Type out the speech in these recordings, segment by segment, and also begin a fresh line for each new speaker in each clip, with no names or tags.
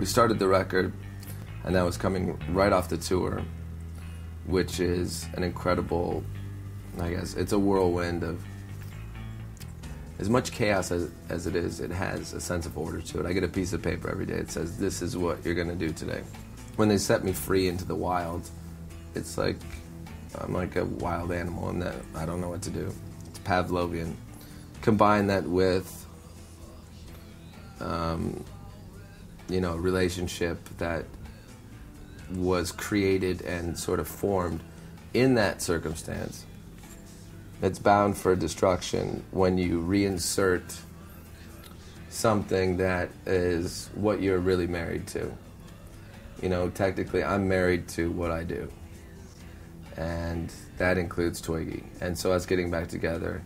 we started the record, and that was coming right off the tour, which is an incredible, I guess, it's a whirlwind of, as much chaos as it is, it has a sense of order to it. I get a piece of paper every day that says, this is what you're going to do today. When they set me free into the wild, it's like I'm like a wild animal in that I don't know what to do. It's Pavlovian. Combine that with, you know, a relationship that was created and sort of formed in that circumstance. It's bound for destruction when you reinsert something that is what you're really married to. You know, technically, I'm married to what I do, and that includes Twiggy. And so us getting back together,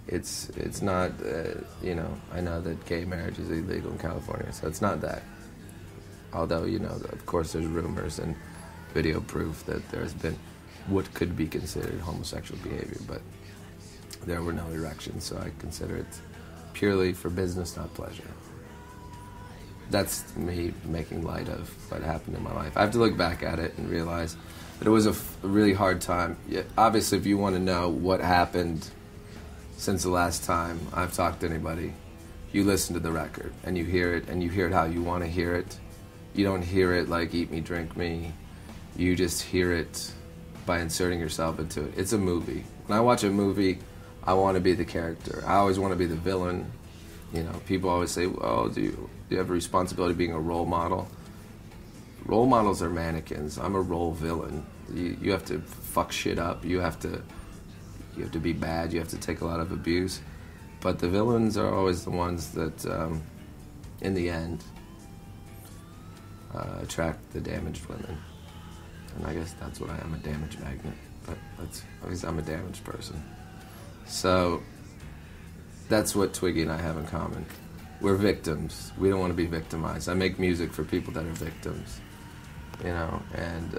it's not, you know, I know that gay marriage is illegal in California, so it's not that. Although, you know, of course there's rumors and video proof that there's been what could be considered homosexual behavior, but there were no erections, so I consider it purely for business, not pleasure. That's me making light of what happened in my life. I have to look back at it and realize that it was a really hard time. Obviously, if you want to know what happened since the last time I've talked to anybody, you listen to the record and you hear it how you want to hear it. You don't hear it like Eat Me, Drink Me. You just hear it by inserting yourself into it. It's a movie. When I watch a movie, I want to be the character. I always want to be the villain. You know, people always say, "Oh, do you have a responsibility of being a role model?" Role models are mannequins. I'm a role villain. You have to fuck shit up. You have to be bad. You have to take a lot of abuse. But the villains are always the ones that, in the end, attract the damaged women. And I guess that's what I am, a damage magnet. But I guess I'm a damaged person. So that's what Twiggy and I have in common. We're victims. We don't want to be victimized. I make music for people that are victims, you know, and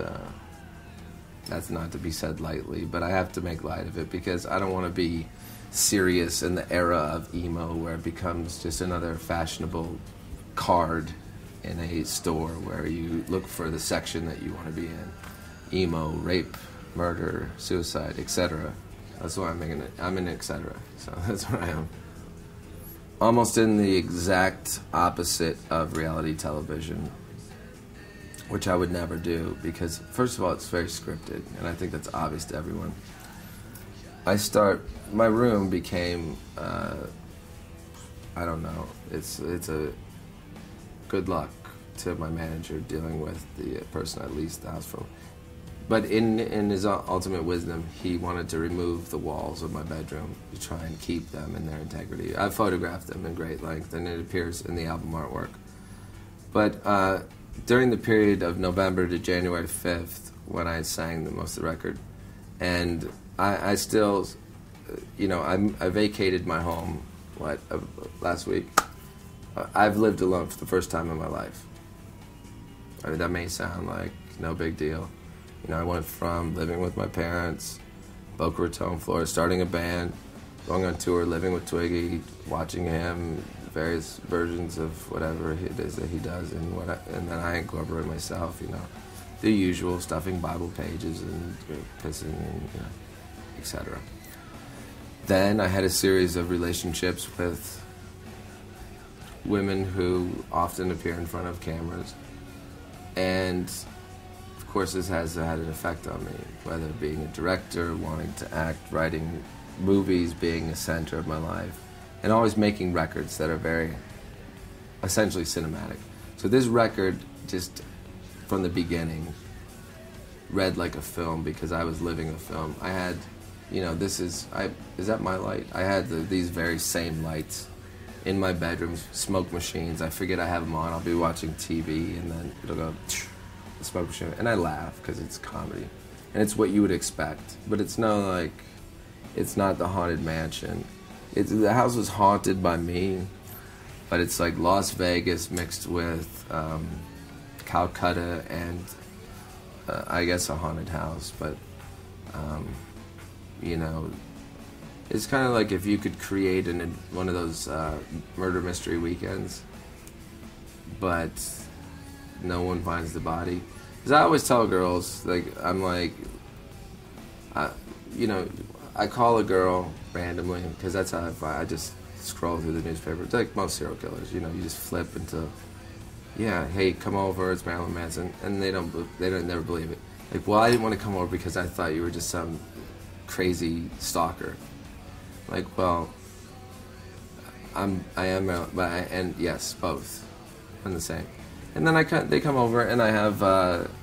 that's not to be said lightly, but I have to make light of it because I don't want to be serious in the era of emo where it becomes just another fashionable card in a store where you look for the section that you want to be in. Emo, rape, murder, suicide, etc. That's why I'm making it. I'm in etc. So that's what I am. Almost in the exact opposite of reality television, which I would never do because, first of all, it's very scripted, and I think that's obvious to everyone. My room became, I don't know, it's a good luck to my manager dealing with the person I leased the house from. But in his ultimate wisdom, he wanted to remove the walls of my bedroom to try and keep them in their integrity. I photographed them in great length, and it appears in the album artwork. But during the period of November to January 5th, when I sang the most of the record, and I still, you know, I vacated my home, last week. I've lived alone for the first time in my life. I mean, that may sound like no big deal. You know, I went from living with my parents, Boca Raton, Florida, starting a band, going on tour, living with Twiggy, watching him, various versions of whatever it is that he does, and then I incorporate myself, you know, the usual, stuffing Bible pages and pissing and, you know, etc. Then I had a series of relationships with women who often appear in front of cameras, and of course this has had an effect on me, whether being a director, wanting to act, writing movies, being a center of my life, and always making records that are very essentially cinematic. So this record, just from the beginning, read like a film because I was living a film. I had, you know, is that my light? I had these very same lights in my bedroom, smoke machines. I forget I have them on. I'll be watching TV and then it'll go, the smoke machine, and I laugh because it's comedy. And it's what you would expect. But it's not like, it's not the Haunted Mansion. The house was haunted by me, but it's like Las Vegas mixed with Calcutta and I guess a haunted house. But, you know, it's kind of like if you could create one of those murder mystery weekends, but no one finds the body. Because I always tell girls, like, I'm like, you know, I call a girl randomly, because that's how I just scroll through the newspaper. It's like most serial killers, you know, you just flip into, yeah, hey, come over, it's Marilyn Manson, and they don't never believe it. Like, well, I didn't want to come over because I thought you were just some crazy stalker. Like, well, I am, and yes, both, I'm the same. And then they come over, and I have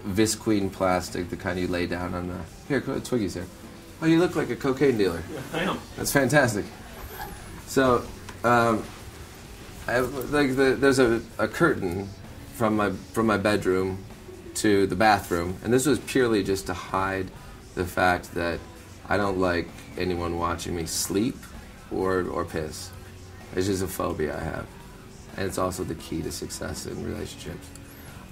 Visqueen plastic, the kind you lay down on the, here, Twiggy's here. Oh, you look like a cocaine dealer.
Yeah, I am.
That's fantastic. So, there's a curtain from my bedroom to the bathroom, and this was purely just to hide the fact that I don't like anyone watching me sleep or piss. It's just a phobia I have, and it's also the key to success in relationships.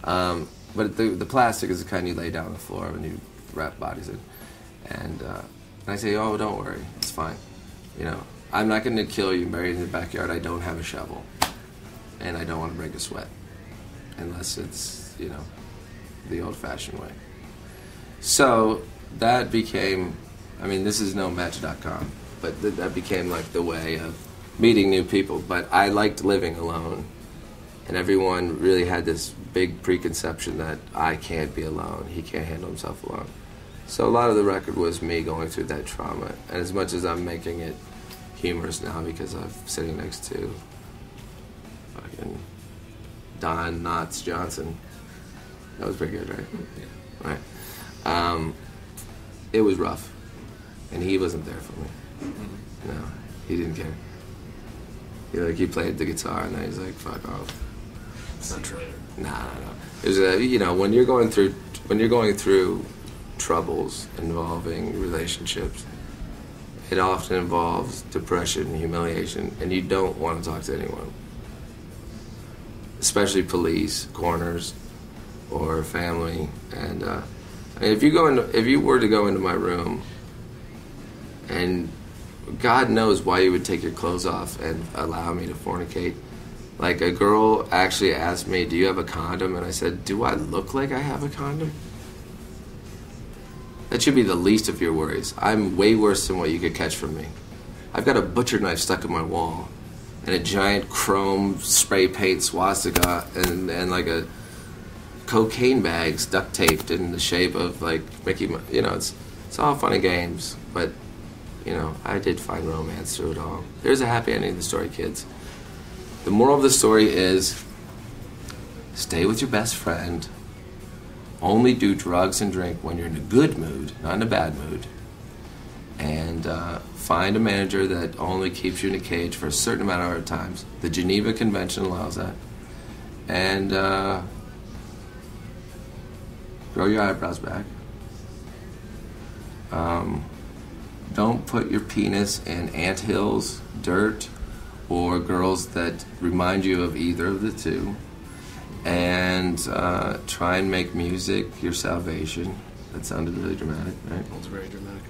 But the plastic is the kind you lay down on the floor when you wrap bodies in, and I say, oh, don't worry, it's fine. You know, I'm not going to kill you and bury you in the backyard. I don't have a shovel, and I don't want to break a sweat, unless it's, you know, the old-fashioned way. So that became, I mean, this is no Match.com, but that became like the way of meeting new people. But I liked living alone, and everyone really had this big preconception that I can't be alone, he can't handle himself alone. So a lot of the record was me going through that trauma, and as much as I'm making it humorous now because I'm sitting next to fucking Don Knotts Johnson. That was pretty good, right? Yeah. Right. It was rough, and he wasn't there for me. Mm-hmm. No, he didn't care. He played the guitar, and then he's like, "Fuck off."
It's not true.
Nah. It was you know, when you're going through troubles involving relationships, it often involves depression and humiliation, and you don't want to talk to anyone, especially police, coroners, or family. And if you were to go into my room, and God knows why you would take your clothes off and allow me to fornicate. Like, a girl actually asked me, "Do you have a condom?" And I said, "Do I look like I have a condom?" That should be the least of your worries. I'm way worse than what you could catch from me. I've got a butcher knife stuck in my wall, and a giant chrome spray paint swastika, and like a cocaine bags duct taped in the shape of like Mickey Mouse. You know, it's all fun and games, but you know, I did find romance through it all. There's a happy ending to the story, kids. The moral of the story is, stay with your best friend. Only do drugs and drink when you're in a good mood, not in a bad mood. And find a manager that only keeps you in a cage for a certain amount of times. The Geneva Convention allows that. And grow your eyebrows back. Don't put your penis in anthills, dirt, or girls that remind you of either of the two. And try and make music your salvation. That sounded really dramatic, right?
That was very dramatic.